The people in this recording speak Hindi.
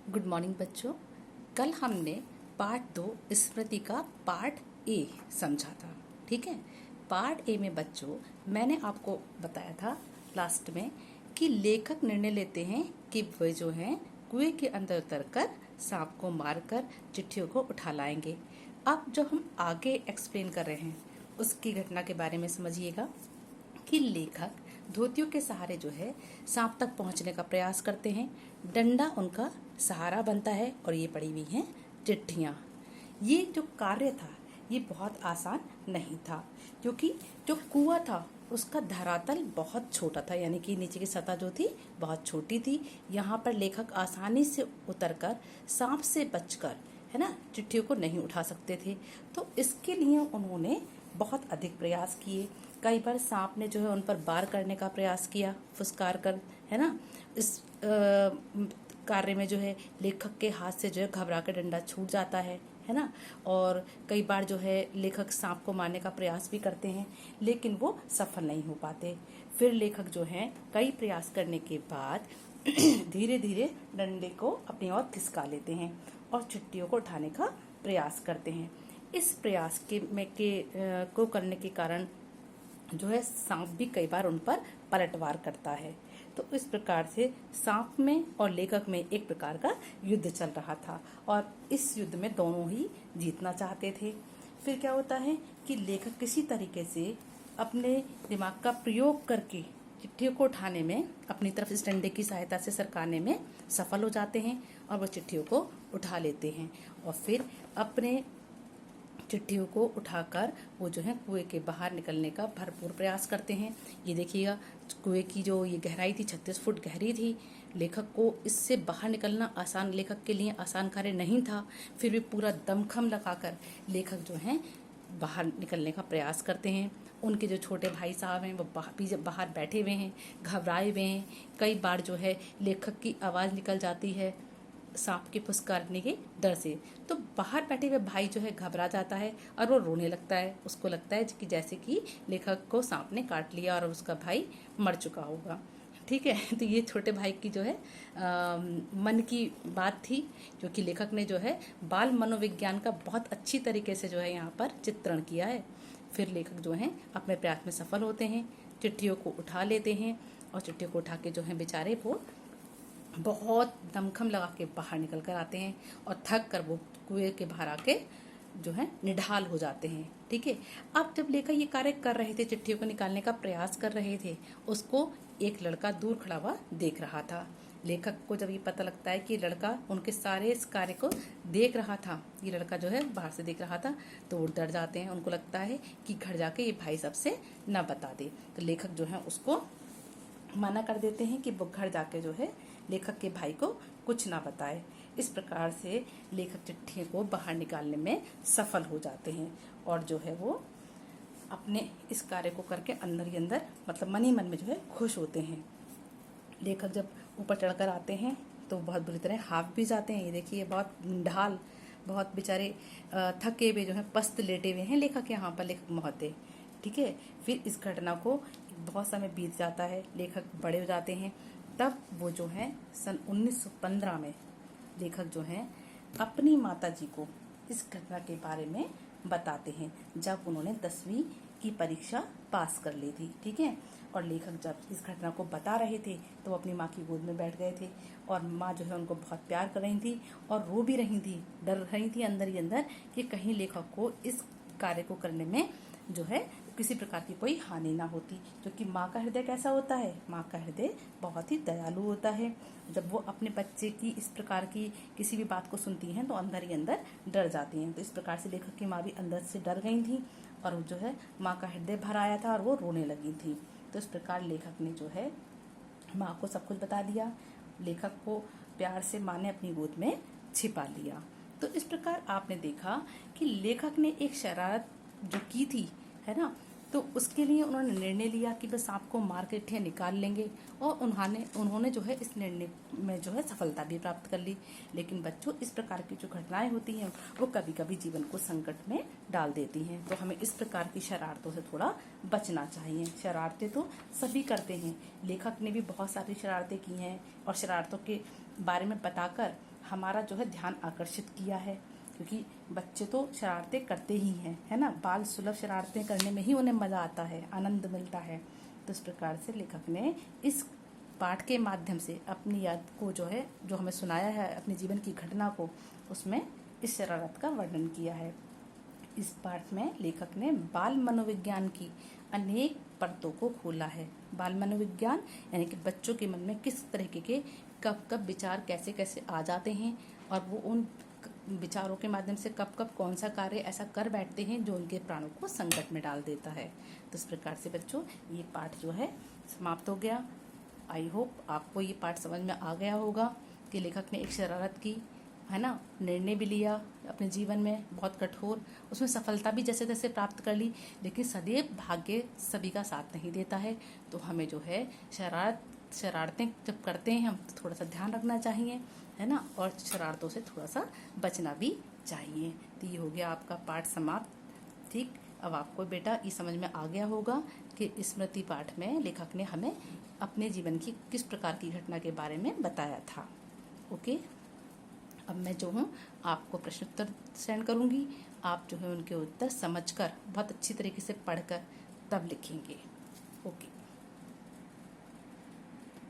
गुड मॉर्निंग बच्चों। कल हमने पार्ट 2 स्मृति का पार्ट ए समझा था। ठीक है, पार्ट ए में बच्चों मैंने आपको बताया था लास्ट में कि लेखक निर्णय लेते हैं कि वे जो हैं कुएं के अंदर उतरकर सांप को मारकर चिट्ठियों को उठा लाएंगे। अब जो हम आगे एक्सप्लेन कर रहे हैं उसकी घटना के बारे में समझिएगा कि लेखक धोतियों के सहारे जो है सांप तक पहुंचने का प्रयास करते हैं। डंडा उनका सहारा बनता है और ये पड़ी हुई हैं चिट्ठियां। ये जो कार्य था ये बहुत आसान नहीं था, क्योंकि जो कुआं था उसका धरातल बहुत छोटा था, यानी कि नीचे की सतह जो थी बहुत छोटी थी। यहाँ पर लेखक आसानी से उतरकर सांप से बचकर, है ना, चिट्ठियों को नहीं उठा सकते थे। तो इसके लिए उन्होंने बहुत अधिक प्रयास किए। कई बार सांप ने जो है उन पर वार करने का प्रयास किया, फुसकार कर, है ना। इस कार्य में जो है लेखक के हाथ से जो है घबरा कर डंडा छूट जाता है ना। और कई बार जो है लेखक सांप को मारने का प्रयास भी करते हैं, लेकिन वो सफल नहीं हो पाते। फिर लेखक जो है कई प्रयास करने के बाद धीरे धीरे डंडे को अपनी ओर खिसका लेते हैं और चिट्ठियों को उठाने का प्रयास करते हैं। इस प्रयास को करने के कारण जो है सांप भी कई बार उन पर पलटवार करता है। तो इस प्रकार से सांप में और लेखक में एक प्रकार का युद्ध चल रहा था और इस युद्ध में दोनों ही जीतना चाहते थे। फिर क्या होता है कि लेखक किसी तरीके से अपने दिमाग का प्रयोग करके चिट्ठियों को उठाने में अपनी तरफ इस डंडे की सहायता से सरकाने में सफल हो जाते हैं और वो चिट्ठियों को उठा लेते हैं और फिर अपने चिट्ठियों को उठाकर वो जो है कुएं के बाहर निकलने का भरपूर प्रयास करते हैं। ये देखिएगा, कुएं की जो ये गहराई थी 36 फुट गहरी थी। लेखक को इससे बाहर निकलना लेखक के लिए आसान कार्य नहीं था। फिर भी पूरा दमखम लगाकर लेखक जो है बाहर निकलने का प्रयास करते हैं। उनके जो छोटे भाई साहब हैं वो बाहर बैठे हुए हैं, घबराए हुए हैं। कई बार जो है लेखक की आवाज़ निकल जाती है सांप के फुसकारने के डर से, तो बाहर बैठे हुए भाई जो है घबरा जाता है और वो रोने लगता है। उसको लगता है कि जैसे कि लेखक को सांप ने काट लिया और उसका भाई मर चुका होगा। ठीक है, तो ये छोटे भाई की जो है मन की बात थी, क्योंकि लेखक ने जो है बाल मनोविज्ञान का बहुत अच्छी तरीके से जो है यहाँ पर चित्रण किया है। फिर लेखक जो है अपने प्रयास में सफल होते हैं, चिट्ठियों को उठा लेते हैं और चिट्ठियों को उठा के जो है बेचारे वो बहुत दमखम लगा के बाहर निकल कर आते हैं और थक कर वो कुएं के बाहर आके जो है निढाल हो जाते हैं। ठीक है, अब जब लेखक ये कार्य कर रहे थे, चिट्ठियों को निकालने का प्रयास कर रहे थे, उसको एक लड़का दूर खड़ा हुआ देख रहा था। लेखक को जब ये पता लगता है कि लड़का उनके सारे इस कार्य को देख रहा था, ये लड़का जो है बाहर से देख रहा था, तो वो डर जाते हैं। उनको लगता है कि घर जाके ये भाई सबसे न बता दे। तो लेखक जो है उसको मना कर देते हैं कि वो घर जाके जो है लेखक के भाई को कुछ ना बताए। इस प्रकार से लेखक चिट्ठियों को बाहर निकालने में सफल हो जाते हैं और जो है वो अपने इस कार्य को करके अंदर ही अंदर, मतलब मन ही मन में जो है खुश होते हैं। लेखक जब ऊपर चढ़कर आते हैं तो बहुत बुरी तरह हाफ भी जाते हैं। ये देखिए, बहुत ढाल, बहुत बेचारे थके हुए जो है पस्त लेटे हुए हैं लेखक यहाँ पर, लेखक महोदय। ठीक है, फिर इस घटना को बहुत समय बीत जाता है, लेखक बड़े हो जाते हैं। तब वो जो है सन 1915 में लेखक जो है अपनी माताजी को इस घटना के बारे में बताते हैं, जब उन्होंने 10वीं की परीक्षा पास कर ली थी। ठीक है, और लेखक जब इस घटना को बता रहे थे तो वो अपनी माँ की गोद में बैठ गए थे और माँ जो है उनको बहुत प्यार कर रही थी और रो भी रही थी, डर रही थी अंदर ही अंदर कि कहीं लेखक को इस कार्य को करने में जो है किसी प्रकार की कोई हानि ना होती। क्योंकि माँ का हृदय कैसा होता है, माँ का हृदय बहुत ही दयालु होता है। जब वो अपने बच्चे की इस प्रकार की किसी भी बात को सुनती हैं तो अंदर ही अंदर डर जाती हैं। तो इस प्रकार से लेखक की माँ भी अंदर से डर गई थी और जो है माँ का हृदय भर आया था और वो रोने लगी थी। तो इस प्रकार लेखक ने जो है माँ को सब कुछ बता दिया। लेखक को प्यार से माँ ने अपनी गोद में छिपा लिया। तो इस प्रकार आपने देखा कि लेखक ने एक शरारत जो की थी, है ना, तो उसके लिए उन्होंने निर्णय लिया कि बस सांप को मार के चिट्ठियाँ निकाल लेंगे और उन्होंने जो है इस निर्णय में जो है सफलता भी प्राप्त कर ली। लेकिन बच्चों, इस प्रकार की जो घटनाएं होती हैं वो कभी कभी जीवन को संकट में डाल देती हैं। तो हमें इस प्रकार की शरारतों से थोड़ा बचना चाहिए। शरारतें तो सभी करते हैं, लेखक ने भी बहुत सारी शरारतें की हैं और शरारतों के बारे में बताकर हमारा जो है ध्यान आकर्षित किया है, क्योंकि बच्चे तो शरारतें करते ही हैं, है ना। बाल सुलभ शरारतें करने में ही उन्हें मज़ा आता है, आनंद मिलता है। तो इस प्रकार से लेखक ने इस पाठ के माध्यम से अपनी याद को जो है, जो हमें सुनाया है अपने जीवन की घटना को, उसमें इस शरारत का वर्णन किया है। इस पाठ में लेखक ने बाल मनोविज्ञान की अनेक परतों को खोला है। बाल मनोविज्ञान यानी कि बच्चों के मन में किस तरीके के कब कब विचार कैसे कैसे आ जाते हैं, और वो उन विचारों के माध्यम से कब कब कौन सा कार्य ऐसा कर बैठते हैं जो उनके प्राणों को संकट में डाल देता है। तो इस प्रकार से बच्चों ये पाठ जो है समाप्त हो गया। आई होप आपको ये पाठ समझ में आ गया होगा कि लेखक ने एक शरारत की, है ना, निर्णय भी लिया अपने जीवन में बहुत कठोर, उसमें सफलता भी जैसे तैसे प्राप्त कर ली, लेकिन सदैव भाग्य सभी का साथ नहीं देता है। तो हमें जो है शरारतें जब करते हैं हम तो थोड़ा सा ध्यान रखना चाहिए, है ना, और शरारतों से थोड़ा सा बचना भी चाहिए। तो ये हो गया आपका पाठ समाप्त। ठीक, अब आपको बेटा ये समझ में आ गया होगा कि स्मृति पाठ में लेखक ने हमें अपने जीवन की किस प्रकार की घटना के बारे में बताया था। ओके, अब मैं जो हूँ आपको प्रश्न उत्तर सेंड करूँगी, आप जो है उनके उत्तर समझकर बहुत अच्छी तरीके से पढ़कर तब लिखेंगे। ओके।